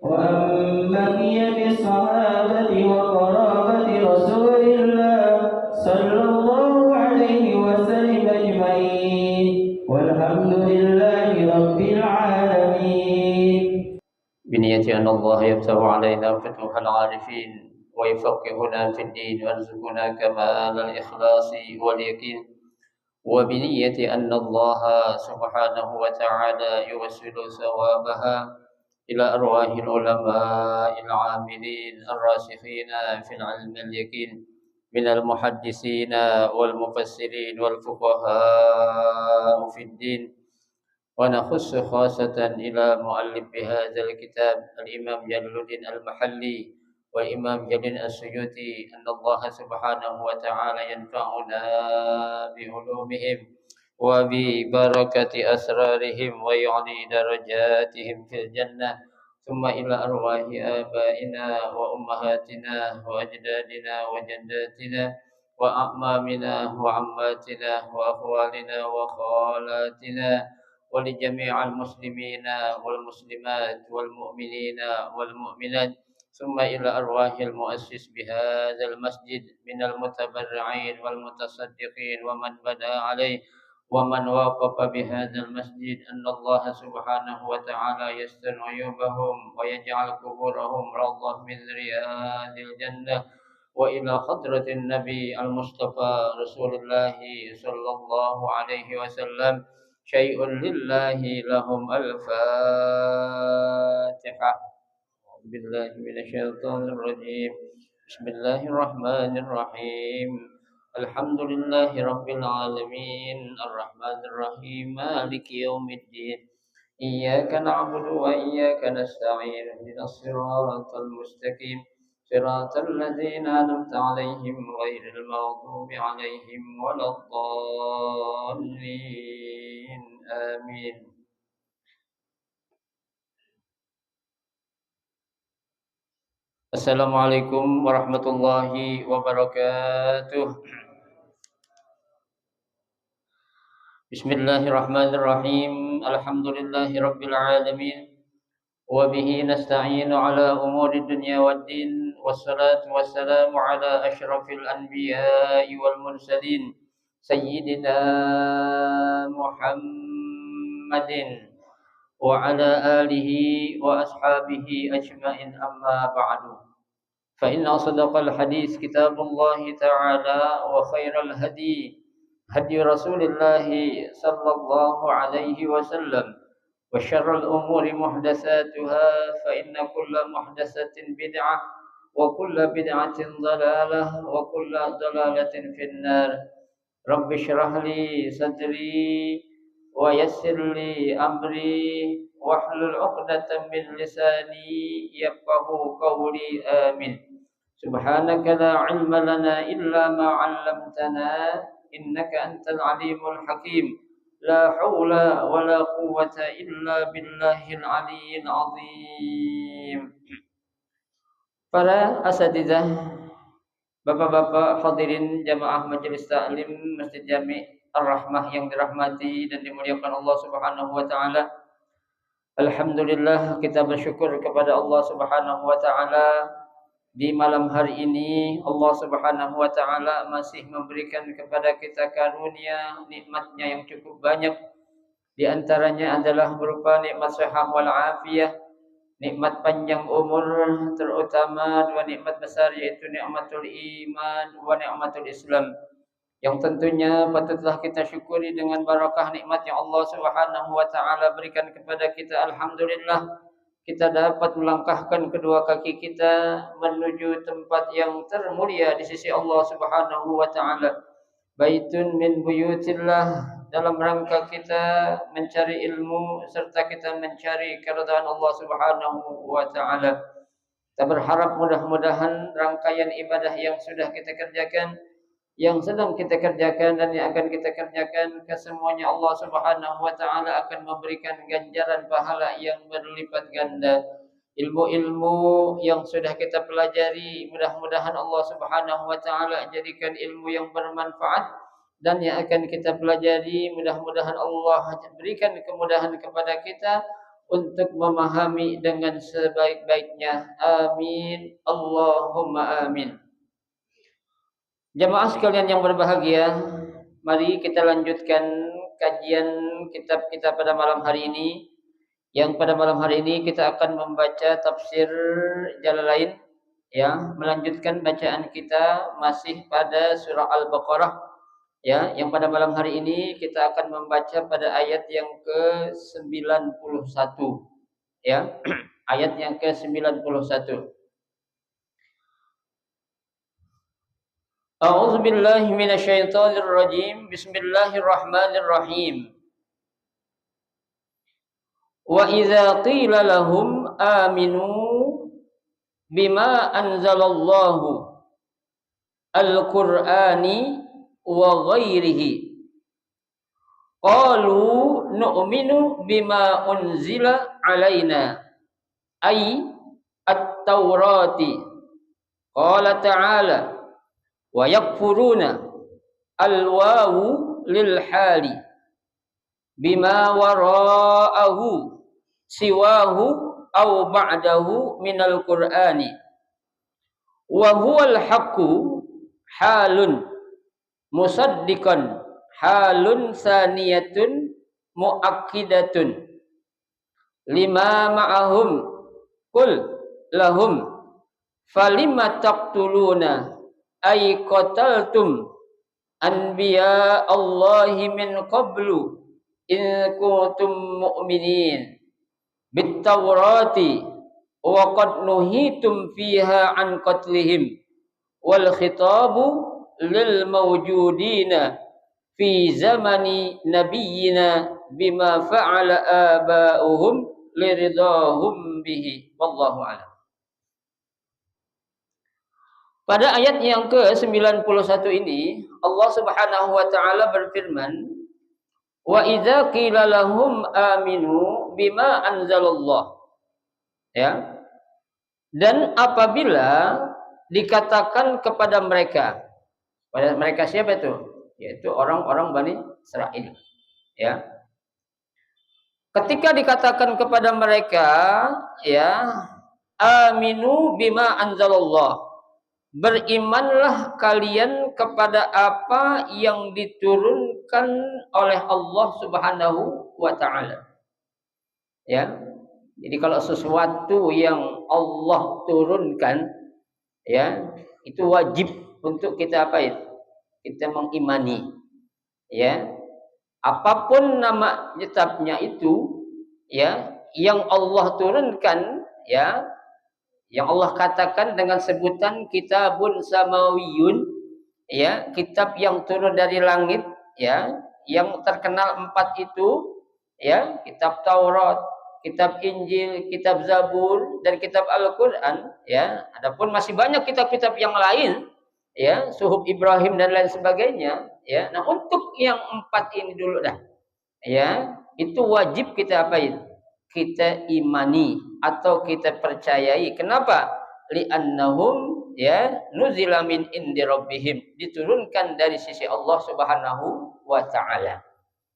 وأما هي بالصحابة وقرابة رسول الله صلى الله عليه وسلم أجمعين والحمد لله رب العالمين. بنية أن الله يفتح علينا فتوح العارفين ويفقهنا في الدين ويرزقنا كمال الإخلاص واليقين، وبنية أن الله سبحانه وتعالى يوصل ثوابها إلى أرواح العلماء العاملين الراسخين في العلم اليقين من المحدثين والمفسرين والفقهاء في الدين. ونخص خاصة إلى مؤلف هذا الكتاب الإمام جلال الدين المحلي والإمام جلال السيوطي أن الله سبحانه وتعالى ينفعنا بعلومهم وببركة أسرارهم ويعلي درجاتهم في الجنة. ثم إلى أرواح آبائنا وأمهاتنا وأجدادنا وجداتنا وأعمامنا وعماتنا وأخوالنا وخالاتنا ولجميع المسلمين والمسلمات والمؤمنين والمؤمنات. ثم إلى أرواح المؤسس بهذا المسجد من المتبرعين والمتصدقين ومن بنى عليه ومن وقف بهذا المسجد أن الله سبحانه وتعالى يستر عيوبهم ويجعل قبورهم روضة من رياض الجنة. وإلى حضرة النبي المصطفى رسول الله صلى الله عليه وسلم شيء لله لهم الفاتحة. أعوذ بالله من الشيطان الرجيم. بسم الله الرحمن الرحيم. الحمد لله رب العالمين الرحمن الرحيم مالك يوم الدين إياك نعبد وإياك نستعين اهدنا الصراط المستقيم صراط الذين أنعمت عليهم غير المغضوب عليهم ولا الضالين آمين. Assalamualaikum warahmatullahi wabarakatuh. Bismillahirrahmanirrahim. Alhamdulillahi rabbil alamin. Wa bihi nasta'inu ala umuri dunya waddin. Wassalatu wassalamu ala asyrafil anbiya'i wal mursalin sayyidina Muhammadin wa ala alihi wa ashabihi ajma'in, amma ba'du. Fa inna asdaqal hadis kitabullah ta'ala wa khairal hadi hadi Rasulillah sallallahu alaihi wasallam wa syarrul umuri muhdatsatuha fa inna kulla muhdatsatin bid'ah wa kulla bid'atin dhalalah wa kulla dhalalatin finnar. Rabbi shrah li sadri wa yassir li amri wahlul 'uqdatam min lisani yafqahu qawli. Amin. Subhanaka la 'ilma lana illa ma 'allamtana innaka antal 'alimul hakim. La haula wa la quwwata illa billahil 'aliyyil 'azim. Para asatizah, bapak-bapak hadirin jamaah majelis taklim Masjid Jami' Ar-Rahmah yang dirahmati dan dimuliakan Allah Subhanahu wa taala. Alhamdulillah, kita bersyukur kepada Allah Subhanahu wa taala di malam hari ini. Allah Subhanahu wa taala masih memberikan kepada kita karunia nikmatnya yang cukup banyak. Di antaranya adalah berupa nikmat sehat wal afiyah, nikmat panjang umur, terutama dua nikmat besar yaitu nikmatul iman wa nikmatul Islam, yang tentunya patutlah kita syukuri dengan barakah nikmat yang Allah Subhanahu wa taala berikan kepada kita. Alhamdulillah, kita dapat melangkahkan kedua kaki kita menuju tempat yang termulia di sisi Allah Subhanahu wa taala. Baitun min buyutillah, dalam rangka kita mencari ilmu serta kita mencari keridhaan Allah Subhanahu wa taala. Kita berharap mudah-mudahan rangkaian ibadah yang sudah kita kerjakan, yang sedang kita kerjakan dan yang akan kita kerjakan, kesemuanya Allah Subhanahu wa taala akan memberikan ganjaran pahala yang berlipat ganda. Ilmu-ilmu yang sudah kita pelajari, mudah-mudahan Allah Subhanahu wa taala jadikan ilmu yang bermanfaat, dan yang akan kita pelajari mudah-mudahan Allah berikan kemudahan kepada kita untuk memahami dengan sebaik-baiknya. Amin. Allahumma amin. Jamaah sekalian yang berbahagia, mari kita lanjutkan kajian kitab kita pada malam hari ini. Yang pada malam hari ini kita akan membaca tafsir Jalalain, ya, melanjutkan bacaan kita masih pada surah Al-Baqarah, ya, yang pada malam hari ini kita akan membaca pada ayat yang ke-91, ya. Ayat yang ke-91. A'udzu billahi minasyaitonir rajim. Bismillahirrahmanirrahim. Wa idza qila lahum aminu bima anzalallahu al-Qur'ani wa ghairihi qalu nu'minu bima unzila alaina ay at-taurati qala ta'ala wa yakfuruna al-wawu lil hali bima wara'ahu siwahu aw ba'dahu minal qur'ani wa huwal haqqu halun musaddiqan halun saniyatun muakkidatun lima ma'ahum qul lahum falima taqtuluna ay qataltum anbiya Allahi min qablu in kuntum mu'minin bit tawrati wa qad nuhitum fiha an qatlihim wal khitabu lil mawjudina fi zamani nabiyyina bima fa'ala aba'uhum liridahum bihi wallahu a'lam. Pada ayat yang ke-91 ini Allah Subhanahu wa taala berfirman, wa idza qila lahum aminu bima anzalallah. Ya. Dan apabila dikatakan kepada mereka siapa itu? Yaitu orang-orang Bani Israil. Ya. Ketika dikatakan kepada mereka, ya, aminu bima anzalallah. Berimanlah kalian kepada apa yang diturunkan oleh Allah Subhanahu wa taala. Ya. Jadi kalau sesuatu yang Allah turunkan, ya, itu wajib untuk kita apa itu? Kita mengimani. Ya. Apapun nama kitabnya itu, ya, yang Allah turunkan, ya, yang Allah katakan dengan sebutan kitabun samawiyun, ya, kitab yang turun dari langit, ya, yang terkenal 4 itu, ya, kitab Taurat, kitab Injil, kitab Zabur, dan kitab Al-Qur'an, ya. Adapun masih banyak kitab-kitab yang lain, ya, Suhuf Ibrahim dan lain sebagainya, ya. Nah, untuk yang 4 ini dulu dah, ya, itu wajib kita apain? Kita imani atau kita percayai. Kenapa? Li'annahum, ya, nuzila min indi rabbihim, diturunkan dari sisi Allah Subhanahu wa taala.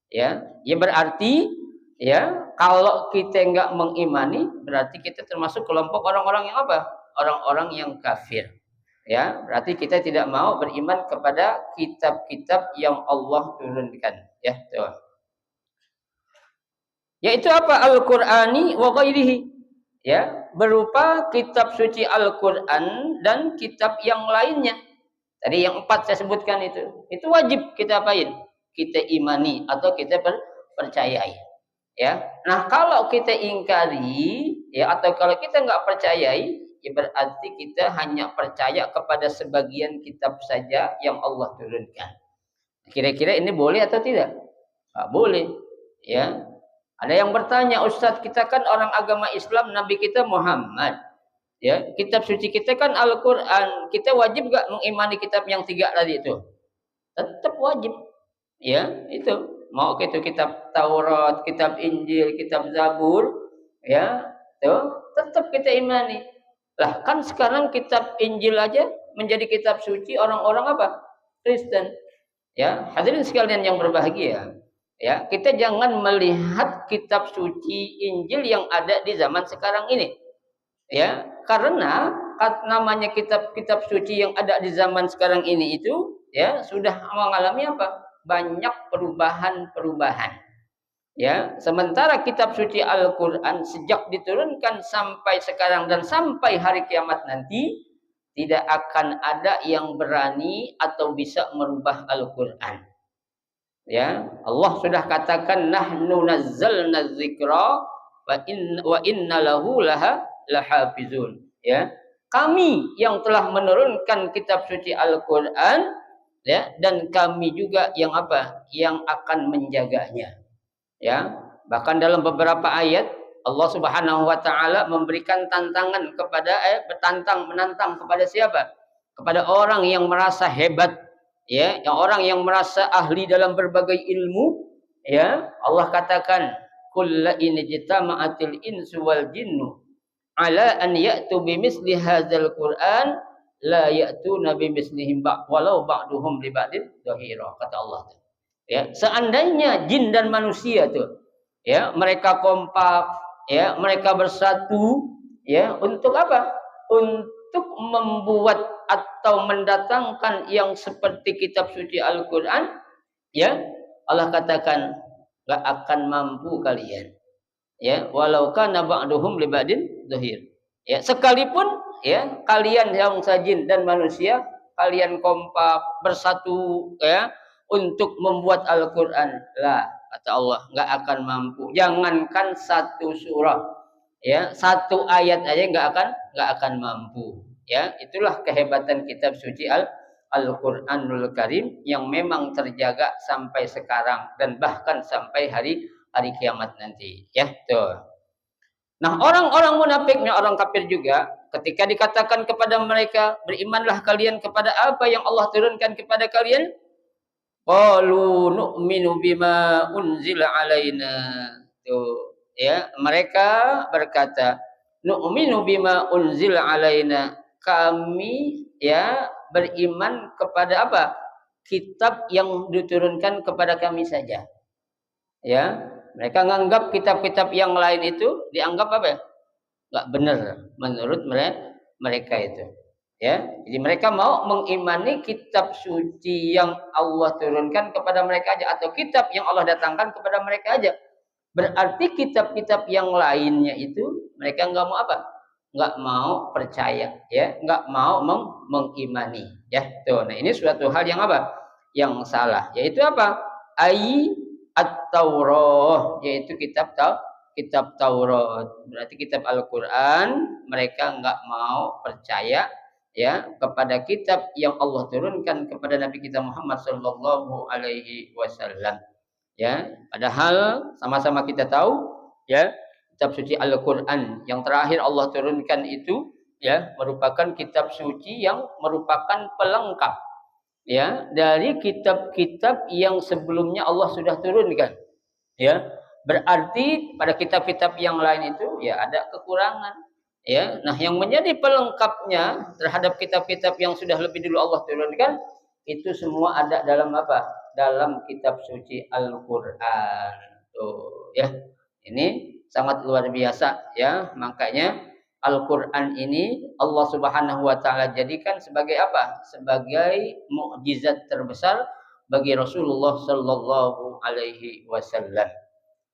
Ya, ya berarti, ya, kalau kita enggak mengimani berarti kita termasuk kelompok orang-orang yang apa? Orang-orang yang kafir. Ya, berarti kita tidak mau beriman kepada kitab-kitab yang Allah turunkan. Ya, tuh. Yaitu apa? Al-Qur'ani wa ghairihi. Ya, berupa kitab suci Al-Qur'an dan kitab yang lainnya. Tadi yang 4 saya sebutkan itu. Itu wajib kita apain? Kita imani atau kita percayai. Ya. Nah, kalau kita ingkari, ya, atau kalau kita enggak percayai, ya berarti kita hanya percaya kepada sebagian kitab saja yang Allah turunkan. Kira-kira ini boleh atau tidak? Enggak boleh. Ya. Ada yang bertanya, Ustadz, kita kan orang agama Islam, Nabi kita Muhammad. Ya, kitab suci kita kan Al-Qur'an. Kita wajib enggak mengimani kitab yang 3 tadi itu? Tetap wajib. Ya, itu. Mau itu kitab Taurat, kitab Injil, kitab Zabur, ya, itu tetap kita imani. Lah, kan sekarang kitab Injil aja menjadi kitab suci orang-orang apa? Kristen. Ya, hadirin sekalian yang berbahagia. Ya, kita jangan melihat kitab suci Injil yang ada di zaman sekarang ini. Ya, karena namanya kitab-kitab suci yang ada di zaman sekarang ini itu ya sudah mengalami apa? Banyak perubahan-perubahan. Ya, sementara kitab suci Al-Qur'an sejak diturunkan sampai sekarang dan sampai hari kiamat nanti tidak akan ada yang berani atau bisa merubah Al-Qur'an. Ya, Allah sudah katakan nahnu nazzalna dzikra wa inna lahu lahafizun. Ya, kami yang telah menurunkan kitab suci Al-Qur'an ya dan kami juga yang apa? Yang akan menjaganya. Ya, bahkan dalam beberapa ayat Allah Subhanahu wa taala memberikan tantangan kepada menantang kepada siapa? Kepada orang yang merasa hebat, ya, yang orang yang merasa ahli dalam berbagai ilmu, ya. Allah katakan, "Qul la in jitama'atil insu wal jinnu ala an ya'tu bimithli hadzal Qur'an la ya'tuna bimithlihi walau ba'duhum li ba'din dhahira," kata Allah. Ya, seandainya jin dan manusia tuh, ya, mereka kompak, ya, mereka bersatu, ya, untuk apa? Untuk membuat atau mendatangkan yang seperti kitab suci Al-Qur'an, ya, Allah katakan gak akan mampu kalian. Ya, walau kana ba'duhum li ba'din dzahir. Ya, sekalipun ya kalian yang jin dan manusia kalian kompak bersatu ya untuk membuat Al-Qur'an. Lah, kata Allah, enggak akan mampu. Jangankan satu surah, ya, satu ayat aja enggak akan mampu. Ya, itulah kehebatan kitab suci Al-Qur'anul Karim yang memang terjaga sampai sekarang dan bahkan sampai hari kiamat nanti. Ya, tuh. Nah, orang-orang munafiknya orang kafir juga ketika dikatakan kepada mereka, berimanlah kalian kepada apa yang Allah turunkan kepada kalian. Qalu nu'minu bima unzila alaina. Tuh, ya, mereka berkata, nu'minu bima unzila alaina. Kami ya beriman kepada apa? Kitab yang diturunkan kepada kami saja. Ya, mereka menganggap kitab-kitab yang lain itu dianggap apa ya? Enggak benar menurut mereka itu. Ya, jadi mereka mau mengimani kitab suci yang Allah turunkan kepada mereka aja atau kitab yang Allah datangkan kepada mereka aja. Berarti kitab-kitab yang lainnya itu mereka enggak mau apa? Enggak mau percaya, ya, enggak mau mengimani, ya. Tuh, nah ini suatu hal yang apa? Yang salah, yaitu apa? At-Taurah, yaitu kitab Taurat. Berarti kitab Al-Qur'an mereka enggak mau percaya ya kepada kitab yang Allah turunkan kepada Nabi kita Muhammad sallallahu alaihi wasallam. Ya, padahal sama-sama kita tahu ya, kitab suci Al-Qur'an yang terakhir Allah turunkan itu ya merupakan kitab suci yang merupakan pelengkap ya dari kitab-kitab yang sebelumnya Allah sudah turunkan. Ya, berarti pada kitab-kitab yang lain itu ya ada kekurangan. Ya, nah yang menjadi pelengkapnya terhadap kitab-kitab yang sudah lebih dulu Allah turunkan itu semua ada dalam apa? Dalam kitab suci Al-Qur'an. Tuh, ya. Ini sangat luar biasa ya. Makanya Al-Qur'an ini Allah Subhanahu wa taala jadikan sebagai apa? Sebagai mukjizat terbesar bagi Rasulullah sallallahu alaihi wasallam.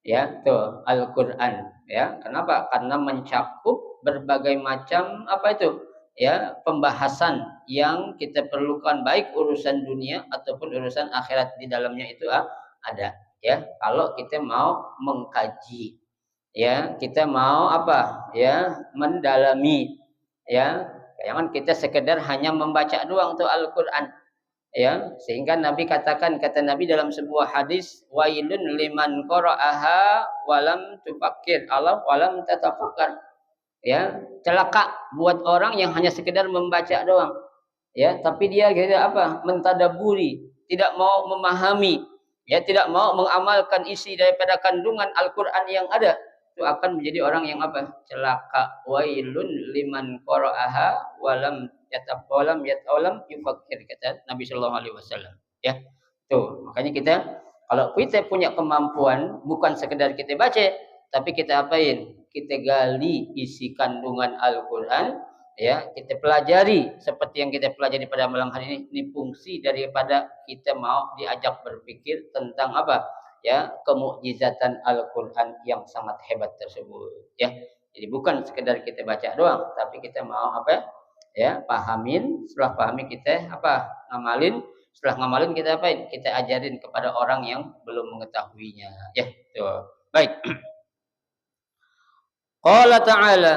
Ya, tuh Al-Qur'an ya. Kenapa? Karena mencakup berbagai macam apa itu? Ya, pembahasan yang kita perlukan baik urusan dunia ataupun urusan akhirat di dalamnya itu ada ya. Kalau kita mau mengkaji ya, kita mau apa? Ya, mendalami ya. Jangan kita sekedar hanya membaca doang tuh Al-Qur'an. Ya, sehingga Nabi katakan, kata Nabi dalam sebuah hadis, wailun liman qara'aha walam tufakkir Allah walam tatafakkar. Ya, celaka buat orang yang hanya sekedar membaca doang. Ya, tapi dia kira apa? Mentadaburi, tidak mau memahami, ya, tidak mau mengamalkan isi daripada kandungan Al-Qur'an yang ada. Itu akan menjadi orang yang apa? Celaka. Wailun liman qara'aha walam yatafalam yatalam yufakkir, kata Nabi sallallahu alaihi wasallam. Ya. Tuh, makanya kita Kalau kita punya kemampuan, bukan sekedar kita baca, tapi kita apain? Kita gali isi kandungan Al-Quran, ya, kita pelajari seperti yang kita pelajari pada malam hari ini. Ini fungsi daripada kita mau diajak berpikir tentang apa? Ya, kemukjizatan Al-Quran yang sangat hebat tersebut. Ya, jadi bukan sekedar kita baca doang, tapi kita mau apa? Ya, pahamin. Setelah pahami kita apa? Ngamalin. Setelah ngamalin kita apain? Kita ajarin kepada orang yang belum mengetahuinya. Ya, tuh. Baik. Qala ta'ala,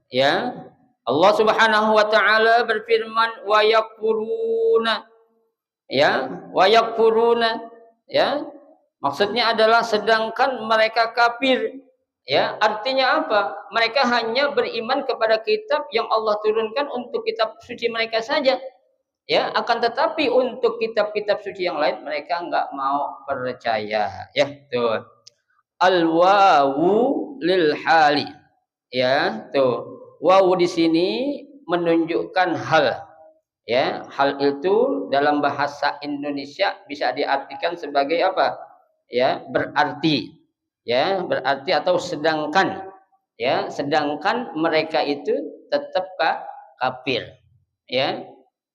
ya. Allah Subhanahu wa taala berfirman wa yakfuruna, ya, wa yakfuruna, ya. Maksudnya adalah sedangkan mereka kafir, ya. Artinya apa? Mereka hanya beriman kepada kitab yang Allah turunkan untuk kitab suci mereka saja. Ya, akan tetapi untuk kitab-kitab suci yang lain mereka enggak mau percaya. Ya, tuh. Al-wawu lil hali. Ya, tuh. Wawu di sini menunjukkan hal. Ya, hal itu dalam bahasa Indonesia bisa diartikan sebagai apa? Ya, berarti. Ya, berarti atau sedangkan. Ya, sedangkan mereka itu tetap kafir. Ya,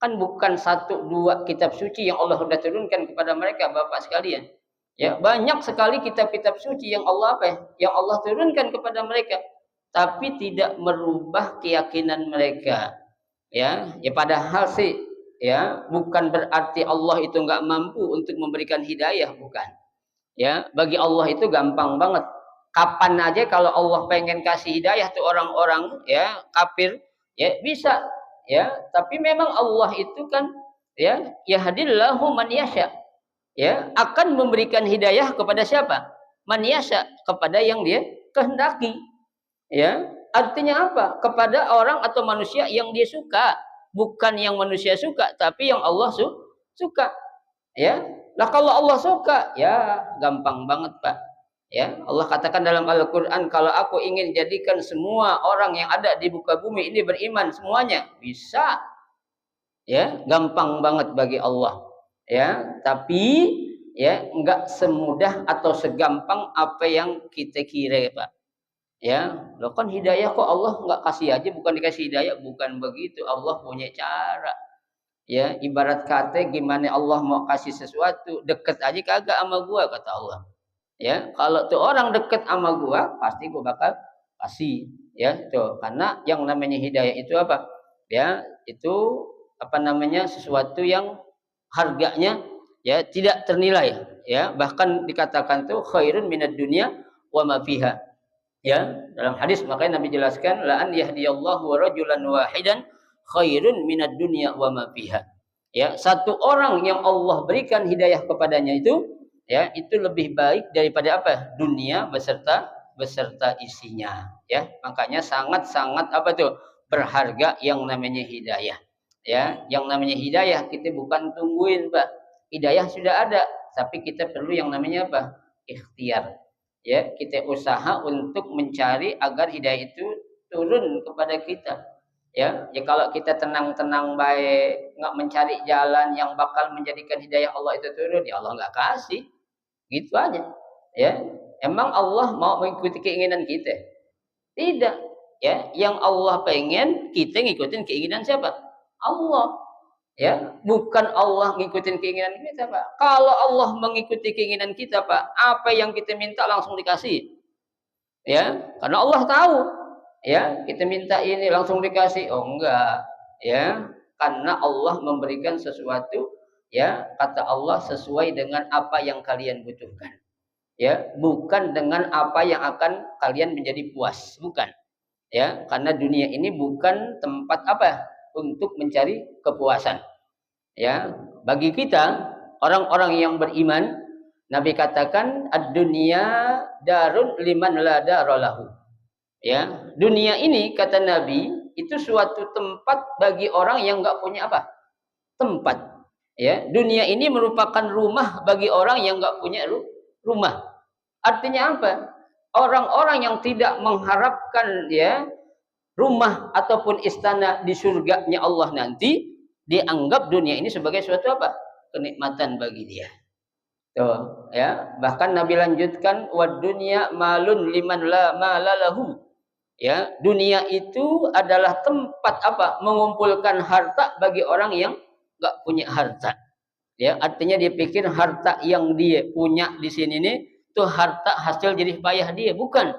kan bukan satu dua kitab suci yang Allah sudah turunkan kepada mereka, Bapak sekalian. Ya, banyak sekali kitab-kitab suci yang Allah apa ya? Yang Allah turunkan kepada mereka, tapi tidak merubah keyakinan mereka. Ya, ya padahal sih ya, bukan berarti Allah itu enggak mampu untuk memberikan hidayah, bukan. Ya, bagi Allah itu gampang banget. Kapan aja kalau Allah pengen kasih hidayah tuh orang-orang ya kafir, ya bisa. Ya, tapi memang Allah itu kan ya yahdillahu man yasha. Ya, akan memberikan hidayah kepada siapa? Man yasha, kepada yang dia kehendaki. Ya, artinya apa? Kepada orang atau manusia yang dia suka, bukan yang manusia suka, tapi yang Allah suka. Ya, lah kalau Allah suka, ya gampang banget Pak. Ya, Allah katakan dalam Al-Quran, kalau aku ingin jadikan semua orang yang ada di muka bumi ini beriman semuanya, bisa. Ya, gampang banget bagi Allah. Ya, tapi ya enggak semudah atau segampang apa yang kita kira, Pak. Ya, lo kan hidayah kok Allah enggak kasih aja, bukan dikasih hidayah, bukan begitu. Allah punya cara. Ya, ibarat kata gimana Allah mau kasih sesuatu, deket aja kagak sama gua kata Allah. Ya, kalau tuh orang deket sama gua, pasti gua bakal kasih. Ya, tuh. Karena yang namanya hidayah itu apa? Ya, itu apa namanya? Sesuatu yang harganya ya tidak ternilai. Ya, bahkan dikatakan tuh khairun minad dunya wa ma fiha. Ya, dalam hadis makanya Nabi jelaskan la an yahdiyallahu rajulan wahidan khairun minad dunya wa ma fiha. Ya, satu orang yang Allah berikan hidayah kepadanya itu ya, itu lebih baik daripada apa? Dunia beserta isinya, ya. Makanya sangat-sangat apa tuh? Berharga yang namanya hidayah. Ya, yang namanya hidayah kita bukan tungguin, Pak. Hidayah sudah ada, tapi kita perlu yang namanya apa? Ikhtiar. Ya, kita usaha untuk mencari agar hidayah itu turun kepada kita. Ya, ya kalau kita tenang-tenang baik, nggak mencari jalan yang bakal menjadikan hidayah Allah itu turun, ya Allah nggak kasih. Gitu aja. Ya, emang Allah mau mengikuti keinginan kita? Tidak. Ya, yang Allah pengen kita ngikutin keinginan siapa? Allah. Ya, bukan Allah ngikutin keinginan kita, Pak. Kalau Allah mengikuti keinginan kita, Pak, apa yang kita minta langsung dikasih. Ya, karena Allah tahu. Ya, kita minta ini langsung dikasih. Oh, enggak. Ya, karena Allah memberikan sesuatu, ya, kata Allah sesuai dengan apa yang kalian butuhkan. Ya, bukan dengan apa yang akan kalian menjadi puas, bukan. Ya, karena dunia ini bukan tempat apa? Untuk mencari kepuasan. Ya, bagi kita orang-orang yang beriman, Nabi katakan ad-dunya darun liman la daralahu. Ya, dunia ini kata Nabi itu suatu tempat bagi orang yang enggak punya apa? Tempat. Ya, dunia ini merupakan rumah bagi orang yang enggak punya rumah. Artinya apa? Orang-orang yang tidak mengharapkan ya rumah ataupun istana di surganya Allah nanti, dianggap dunia ini sebagai suatu apa? Kenikmatan bagi dia. Tuh, ya. Bahkan Nabi lanjutkan wad dunya malun liman la malalahu. Ya, dunia itu adalah tempat apa? Mengumpulkan harta bagi orang yang enggak punya harta. Ya, artinya dia pikir harta yang dia punya di sini nih itu harta hasil jerih payah dia, bukan.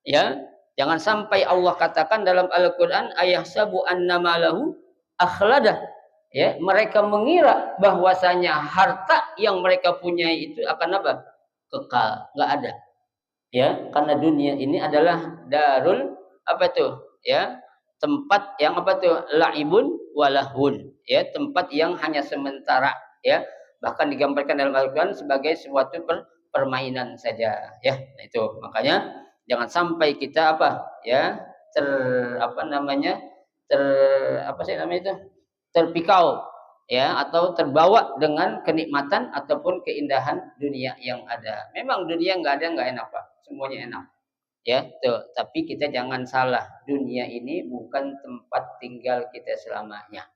Ya, jangan sampai Allah katakan dalam Al-Qur'an ayahsabu annama lahu akhladah. Ya, mereka mengira bahwasanya harta yang mereka punya itu akan apa? Kekal, enggak ada. Ya, karena dunia ini adalah darul apa tuh? Ya, tempat yang apa tuh? Laibun walahun. Ya, tempat yang hanya sementara, ya. Bahkan digambarkan dalam Al-Qur'an sebagai suatu permainan saja, ya. Nah, itu makanya jangan sampai kita apa? Ya, ter apa namanya? Ter apa sih namanya itu? Terpikau ya atau terbawa dengan kenikmatan ataupun keindahan dunia yang ada. Memang dunia nggak ada nggak enak Pak, semuanya enak. Ya, tuh. Tapi kita jangan salah, dunia ini bukan tempat tinggal kita selamanya.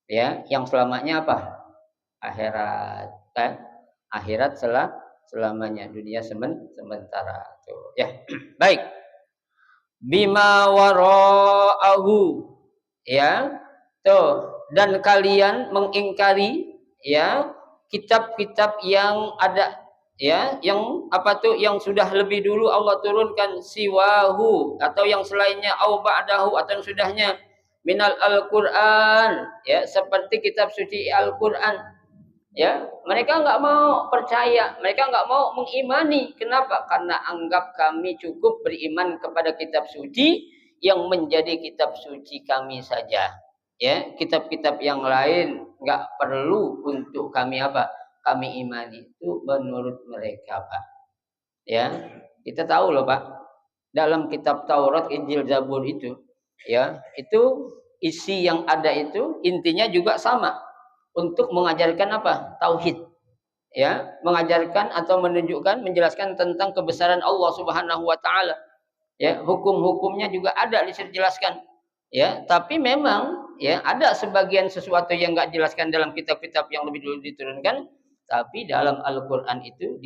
Ya, yang selamanya apa? Akhirat, kan? Akhirat selamanya, dunia sementara. Tuh, ya. Baik. Bima wara'ahu. Ya. Tuh, dan kalian mengingkari ya kitab-kitab yang ada ya yang apa tuh yang sudah lebih dulu Allah turunkan siwahu atau yang selainnya au ba'dahu atau yang sudahnya minal Al-Qur'an ya seperti kitab suci Al-Qur'an ya mereka enggak mau percaya, mereka enggak mau mengimani. Kenapa? Karena anggap kami cukup beriman kepada kitab suci yang menjadi kitab suci kami saja. Ya, kitab-kitab yang lain enggak perlu untuk kami apa? Kami imani. Itu menurut mereka, Pak. Ya, kita tahu loh, Pak. Dalam kitab Taurat, Injil, Zabur itu, ya, itu isi yang ada itu intinya juga sama untuk mengajarkan apa? Tauhid. Ya, mengajarkan atau menunjukkan, menjelaskan tentang kebesaran Allah Subhanahu wa taala. Ya, hukum-hukumnya juga ada dijelaskan. Ya, tapi memang ya ada sebagian sesuatu yang enggak jelaskan dalam kitab-kitab yang lebih dulu diturunkan, tapi dalam Al-Qur'an itu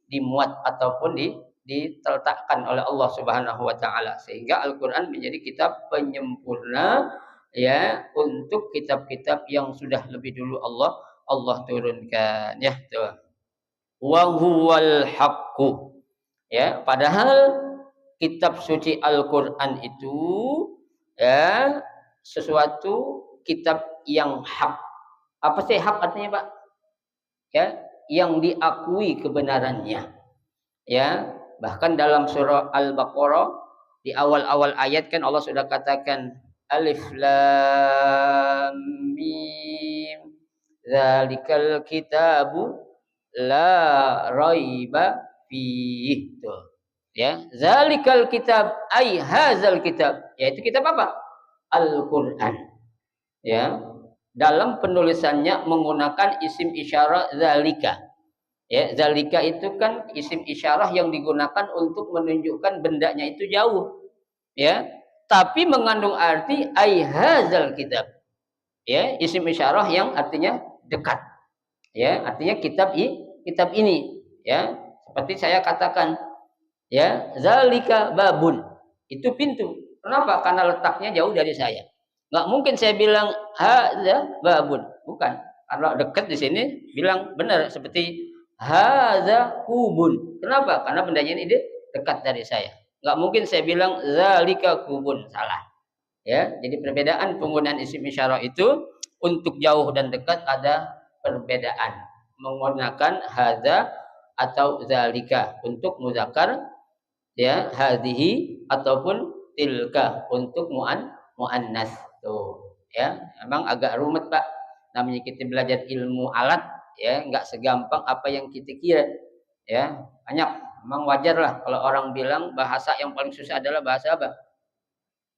dimuat ataupun diletakkan oleh Allah Subhanahu wa taala sehingga Al-Qur'an menjadi kitab penyempurna ya untuk kitab-kitab yang sudah lebih dulu Allah turunkan ya tuh. Wa huwal haqqu. Ya, padahal kitab suci Al-Qur'an itu ya sesuatu kitab yang hak. Apa sih hak artinya, Pak? Ya, yang diakui kebenarannya. Ya, bahkan dalam surah Al-Baqarah di awal-awal ayat kan Allah sudah katakan Alif Lam Mim Zalikal kitabu la raiba fihi. Tuh. Ya, zalikal kitab ai hadzal kitab. Yaitu kitab apa? Al-Qur'an. Ya. Dalam penulisannya menggunakan isim isyarah zalika. Ya, zalika itu kan isim isyarah yang digunakan untuk menunjukkan bendanya itu jauh. Ya. Tapi mengandung arti ai hadzal kitab. Ya, isim isyarah yang artinya dekat. Ya, artinya kitab ini. Ya, seperti saya katakan ya zalika babun itu pintu. Kenapa? Karena letaknya jauh dari saya. Nggak mungkin saya bilang hadza babun, bukan. Kalau dekat di sini bilang benar seperti hadza kubun. Kenapa? Karena bendanya ini dekat dari saya. Nggak mungkin saya bilang zalika kubun, salah. Ya, jadi perbedaan penggunaan isim isyarah itu untuk jauh dan dekat ada perbedaan. Menggunakan hadza atau zalika untuk muzakkar ya hadhihi ataupun tilka untuk muannas tuh ya memang agak rumit Pak namanya kita belajar ilmu alat ya nggak segampang apa yang kita kira ya banyak memang wajar lah kalau orang bilang bahasa yang paling susah adalah bahasa apa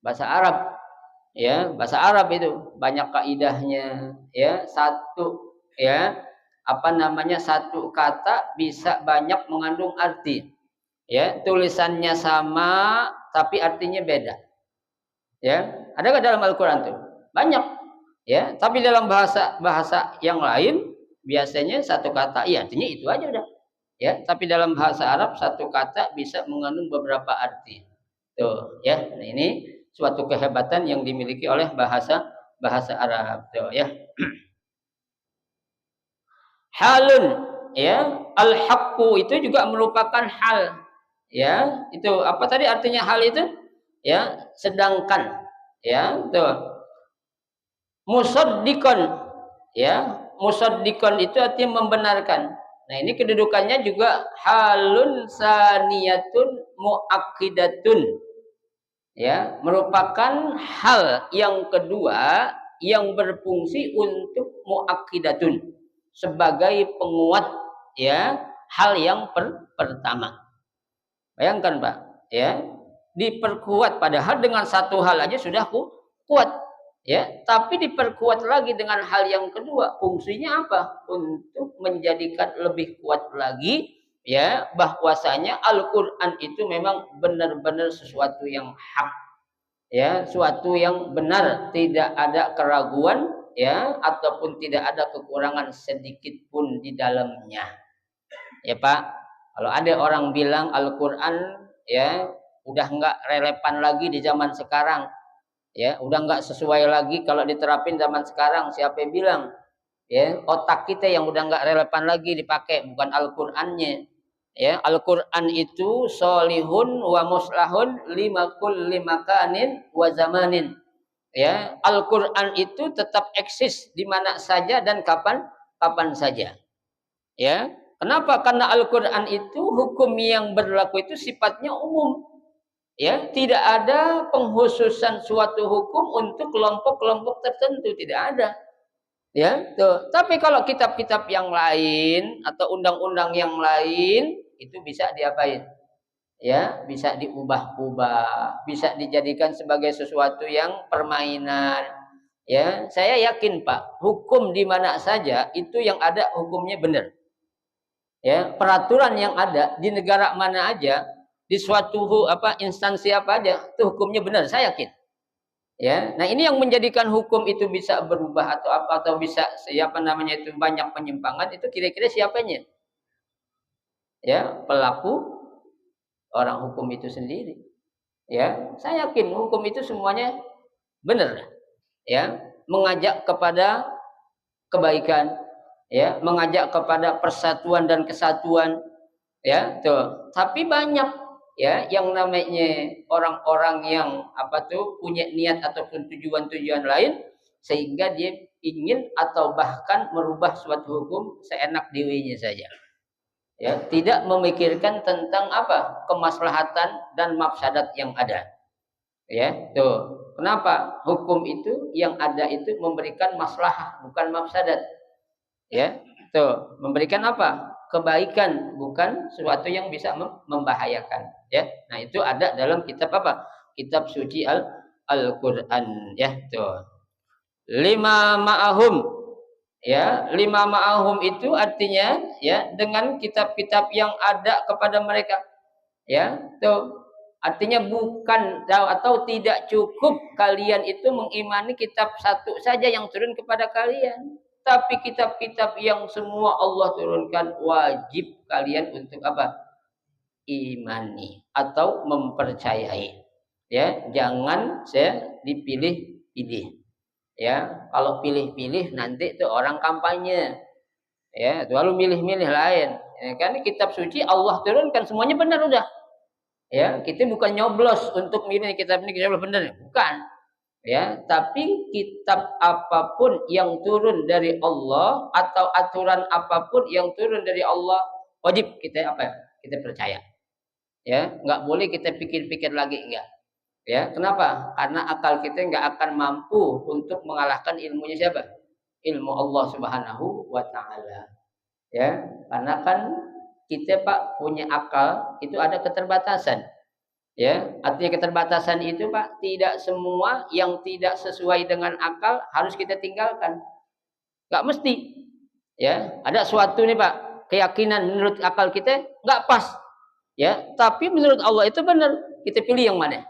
bahasa Arab ya bahasa Arab itu banyak kaidahnya ya satu ya apa namanya satu kata bisa banyak mengandung arti. Ya, tulisannya sama tapi artinya beda. Ya, ada nggak dalam Al-Qur'an tuh? Banyak. Ya, tapi dalam bahasa yang lain biasanya satu kata iya artinya itu aja udah. Ya, tapi dalam bahasa Arab satu kata bisa mengandung beberapa arti. Tuh, ya. Nah, ini suatu kehebatan yang dimiliki oleh bahasa Arab. Tuh, ya. Halun, ya. Al-haqqu itu juga merupakan hal. Ya, itu apa tadi artinya hal itu? Ya, sedangkan. Ya, tuh. Musaddiqan, ya. Musaddiqan itu artinya membenarkan. Nah, ini kedudukannya juga halun saniyatun muakkidatun. Ya, merupakan hal yang kedua yang berfungsi untuk muakkidatun sebagai penguat, ya, hal yang pertama. Bayangkan, Pak, ya. Diperkuat padahal dengan satu hal aja sudah kuat, ya, tapi diperkuat lagi dengan hal yang kedua. Fungsinya apa? Untuk menjadikan lebih kuat lagi, ya, bahwasanya Al-Qur'an itu memang benar-benar sesuatu yang hak, ya, suatu yang benar, tidak ada keraguan, ya, ataupun tidak ada kekurangan sedikit pun di dalamnya. Ya, Pak, kalau ada orang bilang Al-Qur'an, ya, udah nggak relevan lagi di zaman sekarang, ya, udah nggak sesuai lagi kalau diterapin zaman sekarang, siapa yang bilang? Ya, otak kita yang udah nggak relevan lagi dipakai, bukan Al-Qur'annya. Ya, Al-Qur'an itu solihun wa muslahun lima kulli makanin wa zamanin. Ya, Al-Qur'an itu tetap eksis di mana saja dan kapan saja. Ya, kenapa? Karena Al-Qur'an itu hukum yang berlaku itu sifatnya umum. Ya, tidak ada penghususan suatu hukum untuk kelompok-kelompok tertentu, tidak ada. Ya, tuh. Tapi kalau kitab-kitab yang lain atau undang-undang yang lain itu bisa diapain? Ya, bisa diubah-ubah, bisa dijadikan sebagai sesuatu yang permainan. Ya, saya yakin, Pak, hukum di mana saja itu yang ada hukumnya benar. Ya, peraturan yang ada di negara mana aja, di suatu instansi apa aja, itu hukumnya benar, saya yakin. Ya, nah ini yang menjadikan hukum itu bisa berubah atau bisa siapa namanya itu banyak penyimpangan itu kira-kira siapanya? Ya, pelaku orang hukum itu sendiri. Ya, saya yakin hukum itu semuanya benar. Ya, mengajak kepada kebaikan, ya, mengajak kepada persatuan dan kesatuan, ya, tuh. Tapi banyak, ya, yang namanya orang-orang yang punya niat ataupun tujuan-tujuan lain sehingga dia ingin atau bahkan merubah suatu hukum seenak dirinya saja. Ya, tidak memikirkan tentang kemaslahatan dan mafsadat yang ada. Ya, tuh. Kenapa? Hukum itu yang ada itu memberikan maslahah bukan mafsadat. Ya, tuh, memberikan kebaikan, bukan sesuatu yang bisa membahayakan, ya. Nah, itu ada dalam kitab kitab suci Al-Qur'an, ya, tuh. Lima ma'ahum, ya, lima ma'ahum itu artinya, ya, dengan kitab-kitab yang ada kepada mereka, ya, tuh. Artinya bukan atau tidak cukup kalian itu mengimani kitab satu saja yang turun kepada kalian. Tapi kitab-kitab yang semua Allah turunkan wajib kalian untuk imani atau mempercayai. Ya, jangan dipilih-pilih. Ya, kalau pilih-pilih nanti itu orang kampanye. Ya, lalu milih-milih lain. Ya, kan kitab suci Allah turunkan semuanya benar udah. Ya, kita bukan nyoblos untuk milih kitab ini kitab benar, bukan. Ya, tapi kitab apapun yang turun dari Allah atau aturan apapun yang turun dari Allah wajib kita kita percaya. Ya, nggak boleh kita pikir-pikir lagi, enggak. Ya, kenapa? Karena akal kita nggak akan mampu untuk mengalahkan ilmunya siapa? Ilmu Allah Subhanahu wa taala. Ya, karena kan kita Pak punya akal itu ada keterbatasan. Ya, artinya keterbatasan itu Pak, tidak semua yang tidak sesuai dengan akal harus kita tinggalkan. Enggak mesti. Ya, ada suatu nih Pak, keyakinan menurut akal kita enggak pas. Ya, tapi menurut Allah itu benar. Kita pilih yang mana?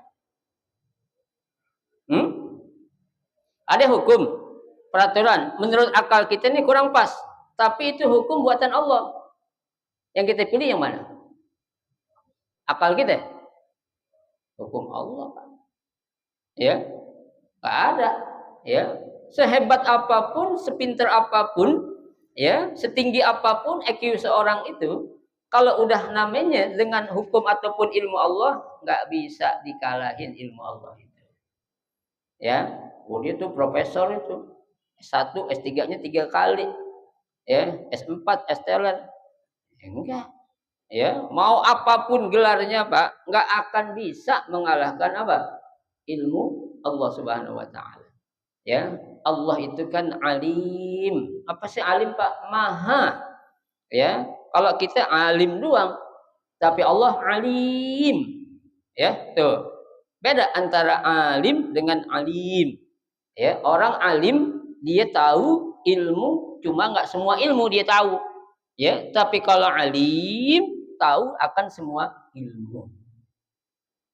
Ada hukum, peraturan menurut akal kita ini kurang pas, tapi itu hukum buatan Allah. Yang kita pilih yang mana? Akal kita? Hukum Allah, Pak. Ya, nggak ada. Ya, sehebat apapun, sepintar apapun, ya, setinggi apapun IQ seorang itu, kalau udah namanya dengan hukum ataupun ilmu Allah, nggak bisa dikalahin ilmu Allah itu. Ya, dia tuh profesor itu. S1, S3-nya 3 kali. Ya, S4, S-teler. Enggak. Ya, mau apapun gelarnya, Pak, nggak akan bisa mengalahkan apa? Ilmu Allah Subhanahu wa taala. Ya, Allah itu kan alim. Apa sih alim, Pak? Maha. Ya, kalau kita alim doang, tapi Allah alim. Ya, tuh. Beda antara alim dengan alim. Ya, orang alim dia tahu ilmu, cuma nggak semua ilmu dia tahu. Ya, tapi kalau alim tahu akan semua ilmu.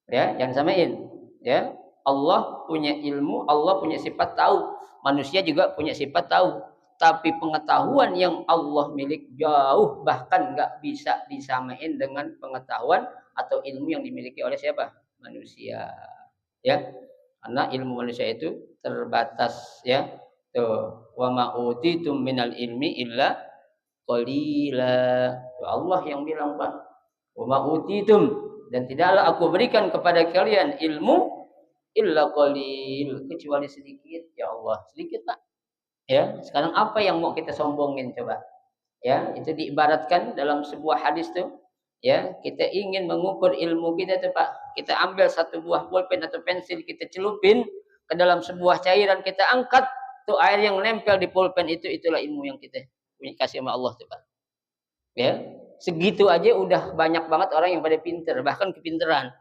Ya, jangan samain. Ya, Allah punya ilmu, Allah punya sifat tahu. Manusia juga punya sifat tahu. Tapi pengetahuan yang Allah milik jauh, bahkan nggak bisa disamain dengan pengetahuan atau ilmu yang dimiliki oleh siapa? Manusia. Ya, karena ilmu manusia itu terbatas. Ya, tuh. Wa ma utitum minal ilmi illa qalila. Allah yang bilang, Pak. Wa ma utitum, dan tidaklah aku berikan kepada kalian ilmu illa qalil, kecuali sedikit. Ya Allah, sedikit, Pak. Ya, sekarang apa yang mau kita sombongin coba? Ya, itu diibaratkan dalam sebuah hadis tuh. Ya, kita ingin mengukur ilmu kita tuh, Pak. Kita ambil satu buah pulpen atau pensil, kita celupin ke dalam sebuah cairan, kita angkat tuh air yang nempel di pulpen itu, itulah ilmu yang kita kasih sama Allah tuh, Pak. Ya, segitu aja udah banyak banget orang yang pada pinter, bahkan kepinteran.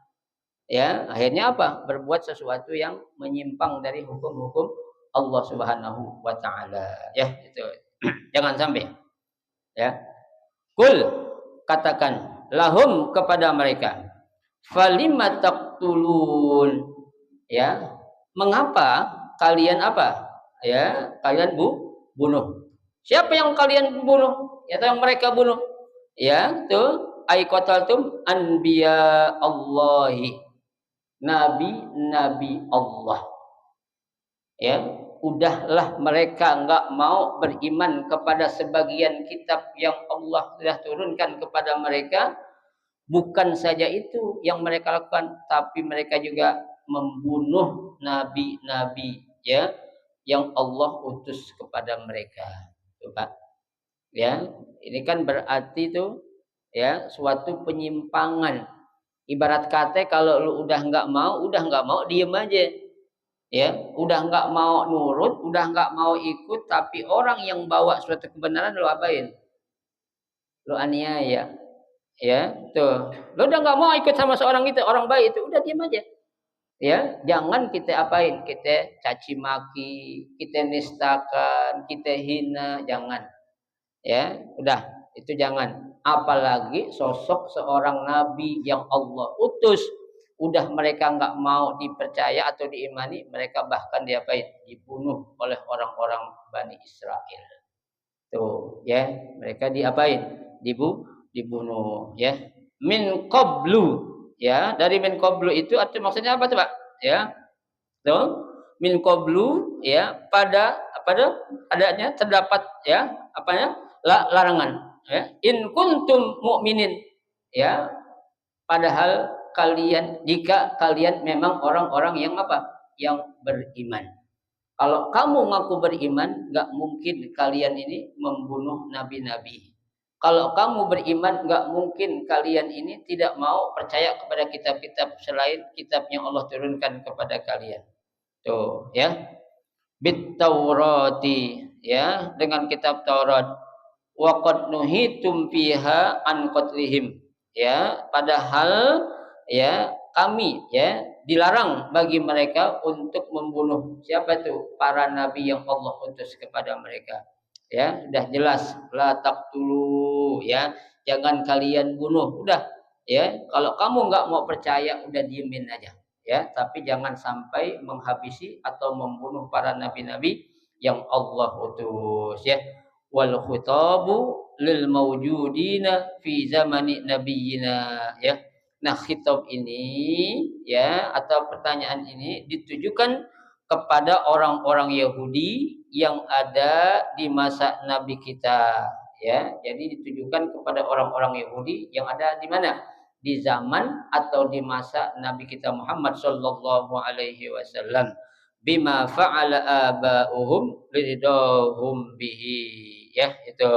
Ya, akhirnya apa? Berbuat sesuatu yang menyimpang dari hukum-hukum Allah Subhanahu wa taala. Ya, itu. Jangan sampai. Ya. Kul, katakan lahum kepada mereka. Falima taqtulun. Ya. Mengapa kalian apa? Ya, kalian bunuh. Siapa yang kalian bunuh? Ya, yang mereka bunuh. Ya, tuh ai qataltum anbiya Allahi. Nabi-nabi Allah. Ya, udahlah mereka enggak mau beriman kepada sebagian kitab yang Allah sudah turunkan kepada mereka. Bukan saja itu yang mereka lakukan, tapi mereka juga membunuh nabi-nabi, ya, yang Allah utus kepada mereka. Tuh, Pak. Ya, ini kan berarti tuh, ya, suatu penyimpangan. Ibarat kata kalau lu udah nggak mau diem aja. Ya, udah nggak mau nurut, udah nggak mau ikut, tapi orang yang bawa suatu kebenaran lu apain? Lu aniaya. Ya, tuh. Lu udah nggak mau ikut sama seorang itu, orang baik itu, udah diem aja. Ya, jangan kita apain? Kita caci maki, kita nistakan, kita hina, jangan. Ya, udah, itu jangan. Apalagi sosok seorang nabi yang Allah utus, udah mereka nggak mau dipercaya atau diimani, mereka bahkan diapain? Dibunuh oleh orang-orang Bani Israel. Tuh, ya, mereka diapain? Dibunuh, ya. Min qablu, ya, dari min qablu itu arti maksudnya apa tuh, Pak? Ya, tuh, min qablu, ya, pada adanya terdapat, ya, apanya? Larangan, ya. In kuntum mu'minin, ya, padahal jika kalian memang orang-orang yang apa? Yang beriman. Kalau kamu ngaku beriman, nggak mungkin kalian ini membunuh nabi-nabi. Kalau kamu beriman, nggak mungkin kalian ini tidak mau percaya kepada kitab-kitab selain kitab yang Allah turunkan kepada kalian. Tuh, ya. Bit Taurati, ya, dengan kitab Taurat. Wa qad nuhitum fiha an qatlihim. Ya, padahal, ya, kami, ya, dilarang bagi mereka untuk membunuh siapa itu? Para nabi yang Allah utus kepada mereka. Ya, sudah jelas, la taqtulu, ya, jangan kalian bunuh. Udah, ya, kalau kamu nggak mau percaya, udah diemin aja. Ya, tapi jangan sampai menghabisi atau membunuh para nabi-nabi yang Allah utus, ya. Wal khitabu lil mawjudina fi zamani nabiyina ya. Nah, khitab ini ya atau pertanyaan ini ditujukan kepada orang-orang Yahudi yang ada di masa Nabi kita ya. Jadi ditujukan kepada orang-orang Yahudi yang ada di mana? Di zaman atau di masa Nabi kita Muhammad sallallahu alaihi wasallam. Bima fa'ala aba'uhum ridahum bihi ya, itu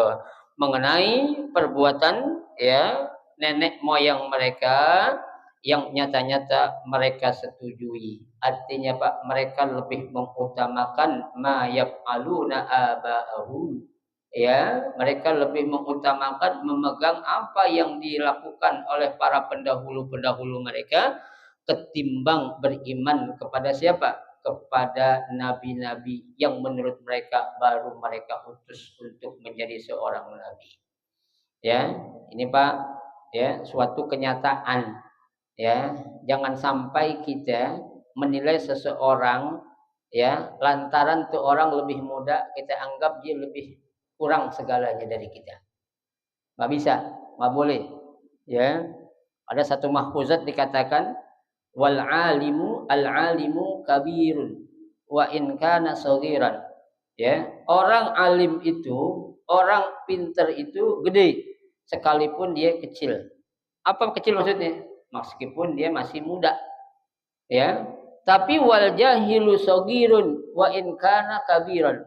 mengenai perbuatan ya nenek moyang mereka yang nyata-nyata mereka setujui. Artinya Pak, mereka lebih mengutamakan ma yaf'aluna aba'ahum. Ya, mereka lebih mengutamakan memegang apa yang dilakukan oleh para pendahulu-pendahulu mereka ketimbang beriman kepada siapa? Kepada nabi-nabi yang menurut mereka baru mereka utus untuk menjadi seorang nabi. Ya, ini Pak, ya, suatu kenyataan. Ya, jangan sampai kita menilai seseorang ya lantaran tuh orang lebih muda kita anggap dia lebih kurang segalanya dari kita. Nggak bisa, nggak boleh. Ya, ada satu mahfuzat dikatakan wal alimu al alimu kabirun wa in kana saghiran. Ya, orang alim itu, orang pintar itu gede sekalipun dia kecil. Apa kecil maksudnya? Meskipun dia masih muda. Ya. Tapi wal jahilu saghirun wa in kana kabiran.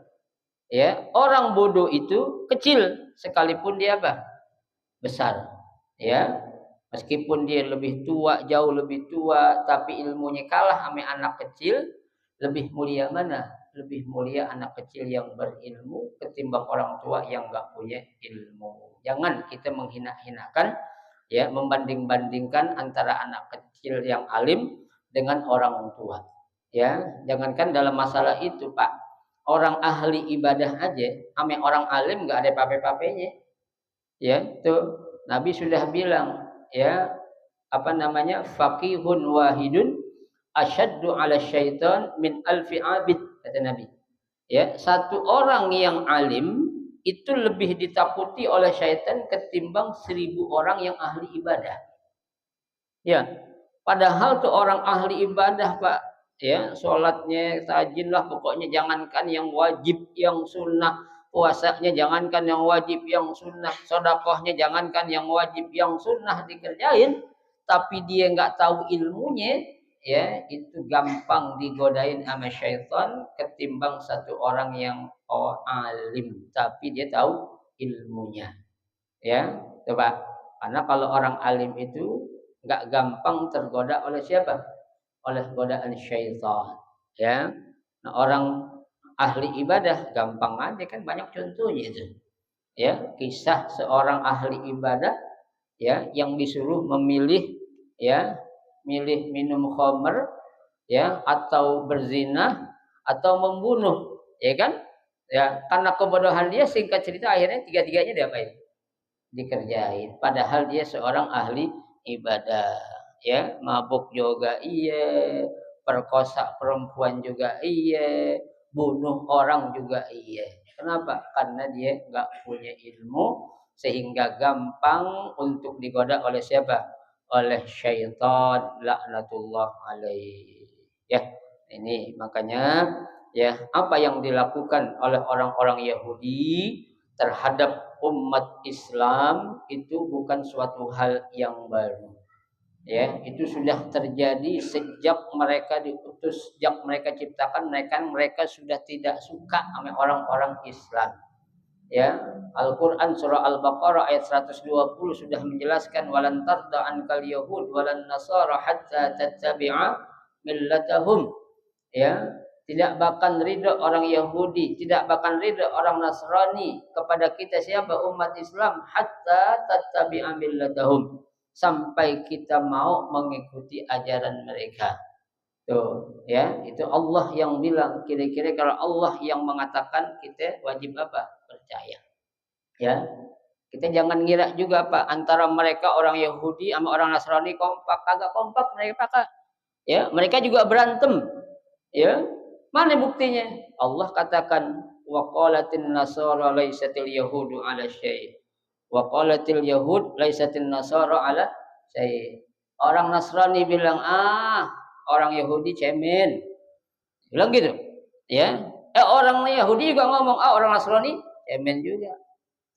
Ya, orang bodoh itu kecil sekalipun dia apa? Besar. Ya. Meskipun dia lebih tua, jauh lebih tua, tapi ilmunya kalah sama anak kecil, lebih mulia mana? Lebih mulia anak kecil yang berilmu ketimbang orang tua yang enggak punya ilmu. Jangan kita menghina-hinakan ya, membanding-bandingkan antara anak kecil yang alim dengan orang tua. Ya, jangankan dalam masalah itu, Pak. Orang ahli ibadah aja, ame orang alim enggak ada pape-papenya. Ya, tuh Nabi sudah bilang, ya, apa namanya? Faqihun wahidun asyaddu 'ala syaitan min alfi 'abid, kata Nabi. Ya, satu orang yang alim itu lebih ditakuti oleh syaitan ketimbang 1000 orang yang ahli ibadah. Ya, padahal tuh orang ahli ibadah, Pak, ya, sholatnya rajin lah, pokoknya jangankan yang wajib, yang sunnah, puasanya jangankan yang wajib, yang sunnah, sedekahnya jangankan yang wajib, yang sunnah dikerjain, tapi dia nggak tahu ilmunya, ya, itu gampang digodain sama syaitan ketimbang satu orang yang alim tapi dia tahu ilmunya. Ya, coba. Karena kalau orang alim itu nggak gampang tergoda oleh siapa? Oleh godaan syaitan. Ya, nah orang ahli ibadah gampang aja kan, banyak contohnya itu. Ya, kisah seorang ahli ibadah ya yang disuruh memilih ya, milih minum khamr ya atau berzina atau membunuh, ya kan? Ya, karena kebodohan dia singkat cerita akhirnya tiga-tiganya diapain? Dikerjain. Padahal dia seorang ahli ibadah. Ya, mabuk juga iya, perkosa perempuan juga iya, bunuh orang juga iya. Kenapa? Karena dia nggak punya ilmu sehingga gampang untuk digoda oleh siapa? Oleh syaitan laknatullah alaih. Ya, ini makanya ya apa yang dilakukan oleh orang-orang Yahudi terhadap umat Islam itu bukan suatu hal yang baru. Ya, itu sudah terjadi sejak mereka diutus, sejak mereka ciptakan mereka sudah tidak suka sama orang-orang Islam. Ya, Al-Qur'an surah Al-Baqarah ayat 120 sudah menjelaskan walan tarda ankal yahud walan nasara hatta tattabi'a millatahum. Ya, tidak bakal ridho orang Yahudi, tidak bakal ridho orang Nasrani kepada kita siapa umat Islam hatta tattabi'a millatahum, sampai kita mau mengikuti ajaran mereka. Tuh, ya, itu Allah yang bilang. Kira-kira kalau Allah yang mengatakan kita wajib apa? Percaya. Ya. Kita jangan ngira juga Pak antara mereka orang Yahudi sama orang Nasrani kompak, kagak kompak mereka, Kak. Ya, mereka juga berantem. Ya, mana buktinya? Allah katakan wa qalatin nasara laisatil yahudu ala syai' Wa qalatil yahud laisatin nasara ala syai. Orang Nasrani bilang, orang Yahudi cemen. Bilang gitu. Ya. Orang Yahudi juga ngomong, orang Nasrani cemen juga.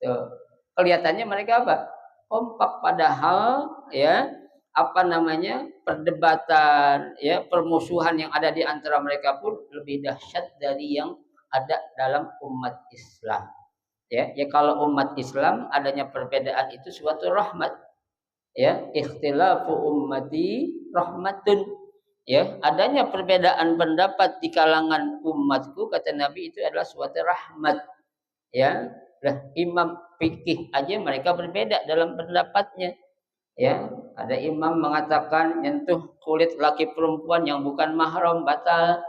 Tuh. Kelihatannya mereka apa? Kompak, padahal ya perdebatan, ya permusuhan yang ada di antara mereka pun lebih dahsyat dari yang ada dalam umat Islam. Ya kalau umat Islam adanya perbedaan itu suatu rahmat. Ya, ikhtilafu ummati rahmatun. Ya, adanya perbedaan pendapat di kalangan umatku kata Nabi itu adalah suatu rahmat. Ya, lah imam fikih aja mereka berbeda dalam pendapatnya. Ya, ada imam mengatakan nyentuh kulit laki perempuan yang bukan mahram batal.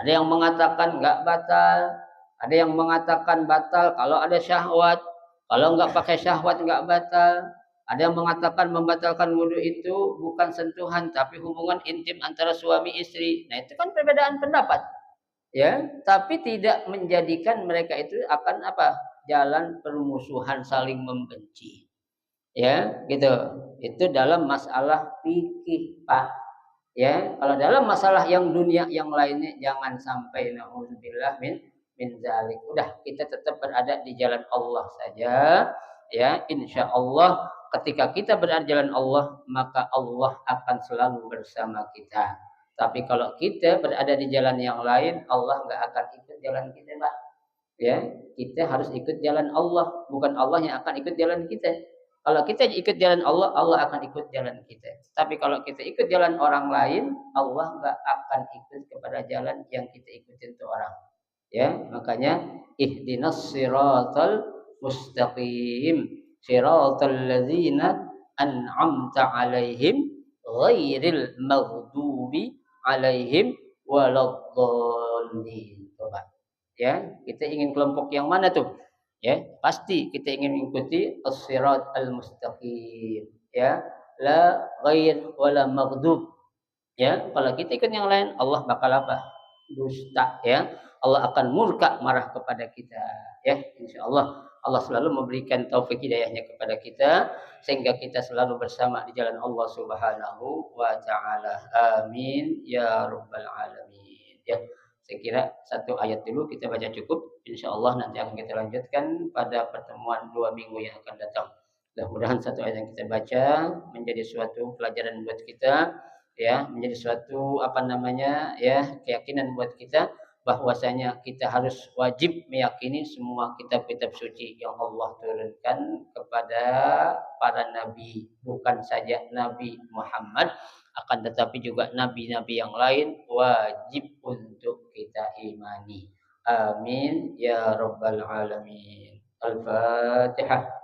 Ada yang mengatakan enggak batal. Ada yang mengatakan batal kalau ada syahwat. Kalau enggak pakai syahwat enggak batal. Ada yang mengatakan membatalkan wudhu itu bukan sentuhan tapi hubungan intim antara suami istri. Nah, itu kan perbedaan pendapat. Ya, tapi tidak menjadikan mereka itu akan jalan permusuhan saling membenci. Ya, gitu. Itu dalam masalah fikih, Pak. Ya, kalau dalam masalah yang dunia yang lainnya jangan sampai naudzubillah min zalik. Udah, kita tetap berada di jalan Allah saja. Ya, insya Allah ketika kita berada di jalan Allah, maka Allah akan selalu bersama kita. Tapi kalau kita berada di jalan yang lain, Allah nggak akan ikut jalan kita, Pak. Ya, kita harus ikut jalan Allah, bukan Allah yang akan ikut jalan kita. Kalau kita ikut jalan Allah, Allah akan ikut jalan kita. Tapi kalau kita ikut jalan orang lain, Allah nggak akan ikut kepada jalan yang kita ikutin itu orang. Ya, makanya ihdinas siratal mustaqim, siratal ladzina an'amta 'alaihim ghairil maghdubi 'alaihim waladdallin. Coba. Ya, kita ingin kelompok yang mana tuh? Ya, pasti kita ingin mengikuti as-sirat al-mustaqim. Ya, la ghair wala maghdub. Ya, kalau kita ikut yang lain, Allah bakal apa? Dusta, ya. Allah akan murka, marah kepada kita. Ya, insyaallah Allah selalu memberikan taufik hidayahnya kepada kita sehingga kita selalu bersama di jalan Allah Subhanahu wa taala. Amin ya rabbal alamin. Ya. Saya kira satu ayat dulu kita baca cukup. Insya Allah nanti akan kita lanjutkan pada pertemuan 2 minggu yang akan datang. Mudah-mudahan satu ayat yang kita baca menjadi suatu pelajaran buat kita, ya, menjadi suatu keyakinan buat kita bahwasanya kita harus wajib meyakini semua kitab-kitab suci yang Allah turunkan kepada para nabi, bukan saja Nabi Muhammad, akan tetapi juga nabi-nabi yang lain wajib untuk kita imani. Amin ya rabbal alamin. Al-Fatihah.